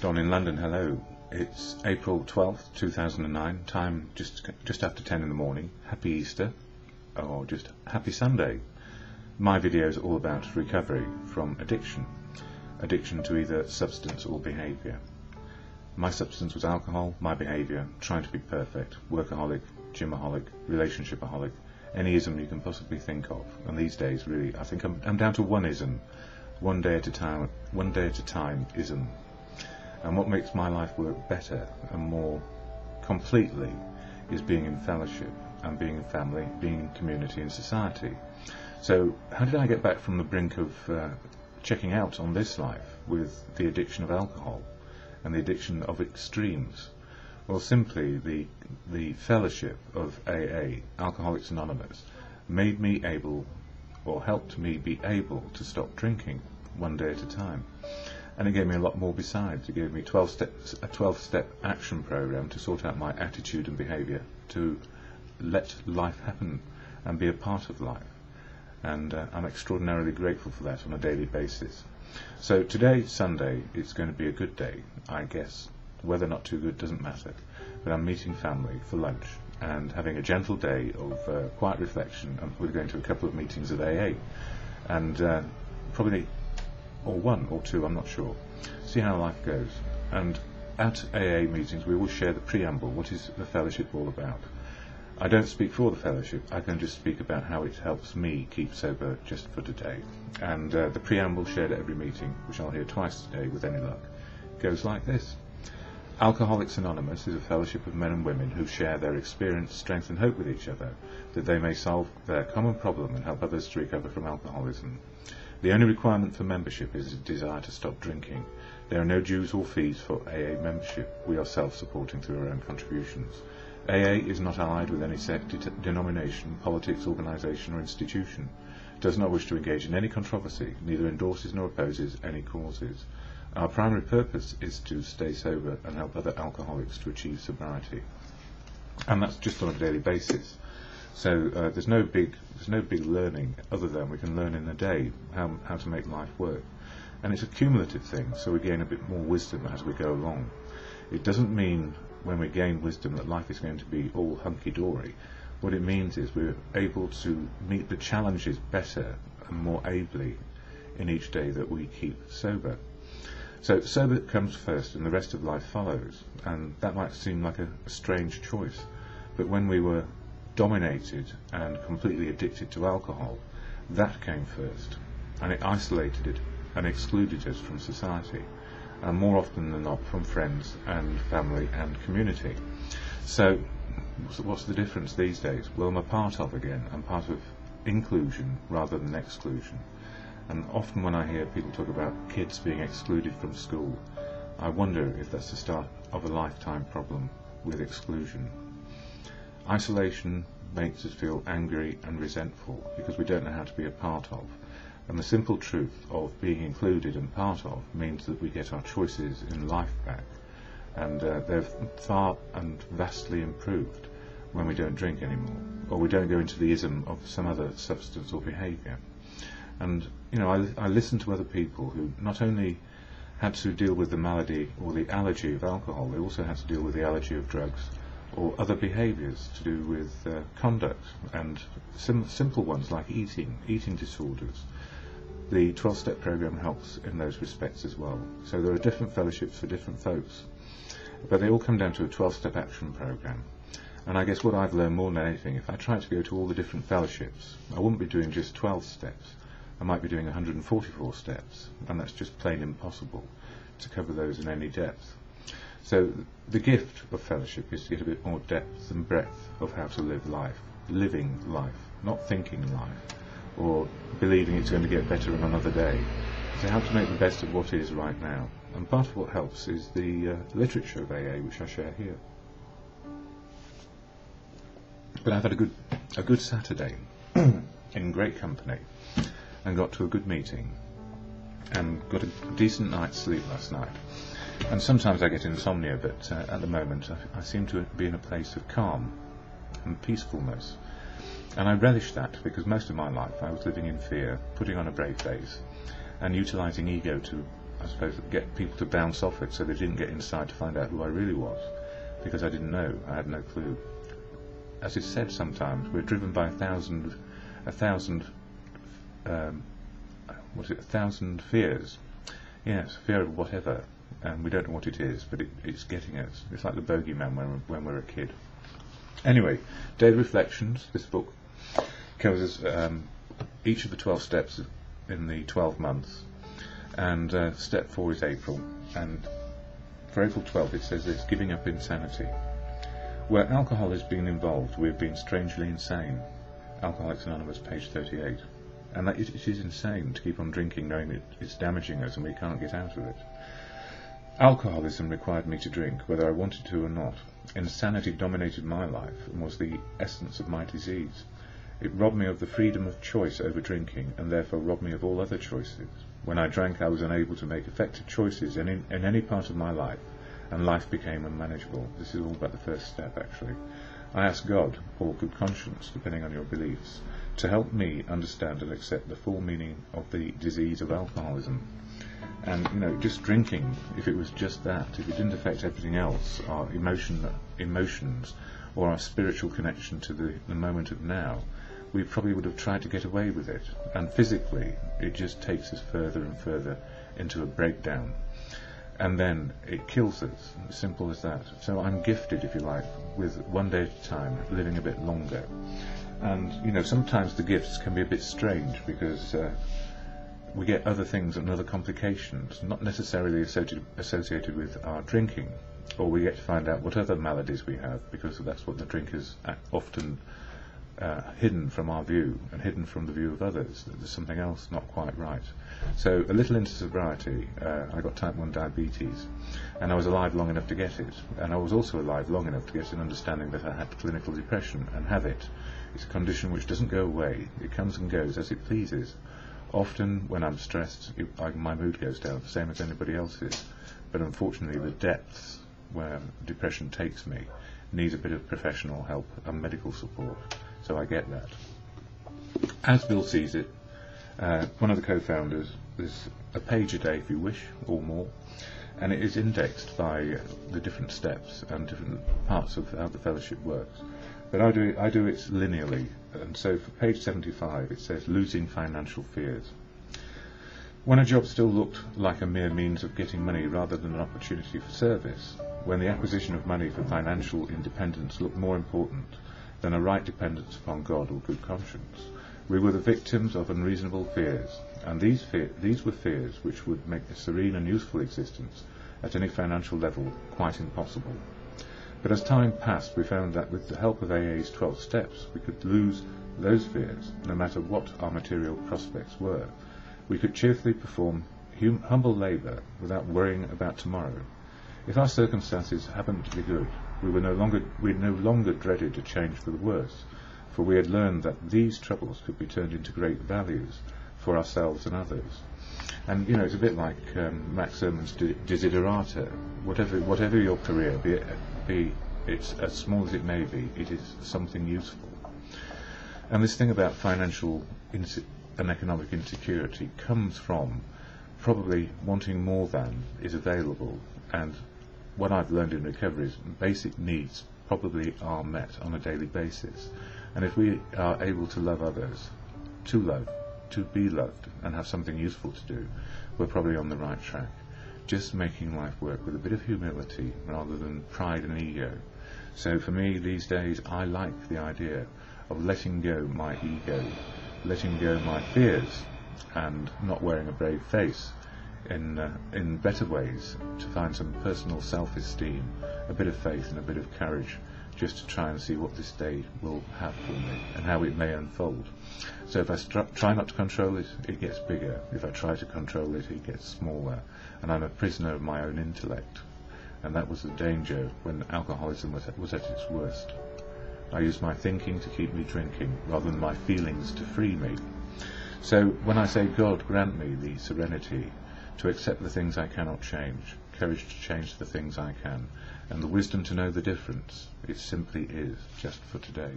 Don in London, hello. It's April 12th, 2009, time just after 10 in the morning. Happy Easter, or just happy Sunday. My video is all about recovery from addiction to either substance or behaviour. My substance was alcohol, my behaviour, trying to be perfect, workaholic, gymaholic, relationshipaholic, any ism you can possibly think of. And these days, really, I think I'm down to one ism, one day at a time ism. And what makes my life work better and more completely is being in fellowship and being in family, being in community and society. So how did I get back from the brink of checking out on this life with the addiction of alcohol and the addiction of extremes? Well, simply the fellowship of AA, Alcoholics Anonymous, made me able, or helped me be able, to stop drinking one day at a time. And it gave me a lot more besides. It gave me a 12-step action program to sort out my attitude and behaviour, to let life happen and be a part of life. And I'm extraordinarily grateful for that on a daily basis. So today, Sunday, it's going to be a good day, I guess. Whether or not too good doesn't matter. But I'm meeting family for lunch and having a gentle day of quiet reflection. And we're going to a couple of meetings of AA. And probably or one or two, I'm not sure. See how life goes. And at AA meetings we always share the preamble, what is the fellowship all about. I don't speak for the fellowship, I can just speak about how it helps me keep sober just for today. And the preamble shared at every meeting, which I'll hear twice today with any luck, goes like this. Alcoholics Anonymous is a fellowship of men and women who share their experience, strength and hope with each other, that they may solve their common problem and help others to recover from alcoholism. The only requirement for membership is a desire to stop drinking. There are no dues or fees for AA membership. We are self-supporting through our own contributions. AA is not allied with any sect, denomination, politics, organisation or institution. It does not wish to engage in any controversy, neither endorses nor opposes any causes. Our primary purpose is to stay sober and help other alcoholics to achieve sobriety. And that's just on a daily basis. So there's no big learning other than we can learn in a day how to make life work. And it's a cumulative thing, so we gain a bit more wisdom as we go along. It doesn't mean when we gain wisdom that life is going to be all hunky-dory. What it means is we're able to meet the challenges better and more ably in each day that we keep sober. So sober comes first and the rest of life follows. And that might seem like a strange choice, but when we were dominated and completely addicted to alcohol, that came first, and it isolated it and excluded us from society, and more often than not from friends and family and community. So what's the difference these days? Well, I'm a part of again. I'm part of inclusion rather than exclusion. And often when I hear people talk about kids being excluded from school, I wonder if that's the start of a lifetime problem with exclusion. Isolation makes us feel angry and resentful because we don't know how to be a part of. And the simple truth of being included and part of means that we get our choices in life back. And they're far and vastly improved when we don't drink anymore, or we don't go into the ism of some other substance or behaviour. And, you know, I listen to other people who not only had to deal with the malady or the allergy of alcohol, they also had to deal with the allergy of drugs, or other behaviours to do with conduct, and simple ones like eating disorders. The 12-step program helps in those respects as well. So there are different fellowships for different folks, but they all come down to a 12-step action program. And I guess what I've learned more than anything, if I tried to go to all the different fellowships, I wouldn't be doing just 12 steps. I might be doing 144 steps, and that's just plain impossible to cover those in any depth. So the gift of fellowship is to get a bit more depth and breadth of how to live life, living life, not thinking life, or believing it's going to get better on another day. So how to make the best of what is right now. And part of what helps is the literature of AA, which I share here. But I've had a good Saturday in great company, and got to a good meeting, and got a decent night's sleep last night. And sometimes I get insomnia, but at the moment I seem to be in a place of calm and peacefulness. And I relish that, because most of my life I was living in fear, putting on a brave face, and utilising ego to I suppose, get people to bounce off it so they didn't get inside to find out who I really was, because I didn't know, I had no clue. As is said sometimes, we're driven by a thousand fears. Yes, fear of whatever, and we don't know what it is, but it's getting us. It's like the bogeyman when we're a kid. Anyway, Daily Reflections, this book, covers each of the 12 steps in the 12 months, and step 4 is April, and for April 12th it says this: giving up insanity. Where alcohol has been involved, we have been strangely insane. Alcoholics Anonymous, page 38. And that it is insane to keep on drinking knowing it's damaging us and we can't get out of it. Alcoholism required me to drink, whether I wanted to or not. Insanity dominated my life and was the essence of my disease. It robbed me of the freedom of choice over drinking, and therefore robbed me of all other choices. When I drank, I was unable to make effective choices in any part of my life, and life became unmanageable. This is all about the first step, actually. I ask God, or good conscience, depending on your beliefs, to help me understand and accept the full meaning of the disease of alcoholism. And, just drinking, if it was just that, if it didn't affect everything else, our emotions, or our spiritual connection to the moment of now, we probably would have tried to get away with it. And physically, it just takes us further and further into a breakdown. And then it kills us, as simple as that. So I'm gifted, if you like, with one day at a time, living a bit longer. And, sometimes the gifts can be a bit strange, because we get other things and other complications, not necessarily associated with our drinking, or we get to find out what other maladies we have, because that's what the drink is often hidden from our view, and hidden from the view of others, that there's something else not quite right. So a little into sobriety, I got type 1 diabetes, and I was alive long enough to get it, and I was also alive long enough to get an understanding that I had clinical depression, and have it. It's a condition which doesn't go away, it comes and goes as it pleases. Often when I'm stressed, my mood goes down, the same as anybody else's, but unfortunately the depths where depression takes me needs a bit of professional help and medical support, so I get that. As Bill sees it, one of the co-founders, there's a page a day if you wish, or more, and it is indexed by the different steps and different parts of how the fellowship works. But I do it linearly, and so for page 75 it says losing financial fears. When a job still looked like a mere means of getting money rather than an opportunity for service, when the acquisition of money for financial independence looked more important than a right dependence upon God or good conscience, we were the victims of unreasonable fears, and these were fears which would make a serene and useful existence at any financial level quite impossible. But as time passed, we found that with the help of AA's 12 steps, we could lose those fears, no matter what our material prospects were. We could cheerfully perform humble labour without worrying about tomorrow. If our circumstances happened to be good, we no longer dreaded a change for the worse, for we had learned that these troubles could be turned into great values for ourselves and others. And it's a bit like Max Ehrmann's desiderata. Whatever your career, be it's as small as it may be, it is something useful. And this thing about financial and economic insecurity comes from probably wanting more than is available. And what I've learned in recovery is basic needs probably are met on a daily basis. And if we are able to love others, to be loved, and have something useful to do, we're probably on the right track. Just making life work with a bit of humility rather than pride and ego. So for me these days, I like the idea of letting go my ego, letting go my fears, and not wearing a brave face in better ways, to find some personal self-esteem, a bit of faith and a bit of courage, just to try and see what this day will have for me and how it may unfold. So if I try not to control it, it gets bigger. If I try to control it, it gets smaller, and I'm a prisoner of my own intellect. And that was the danger when alcoholism was at its worst. I used my thinking to keep me drinking rather than my feelings to free me. So when I say, God grant me the serenity to accept the things I cannot change, courage to change the things I can, and the wisdom to know the difference, it simply is just for today.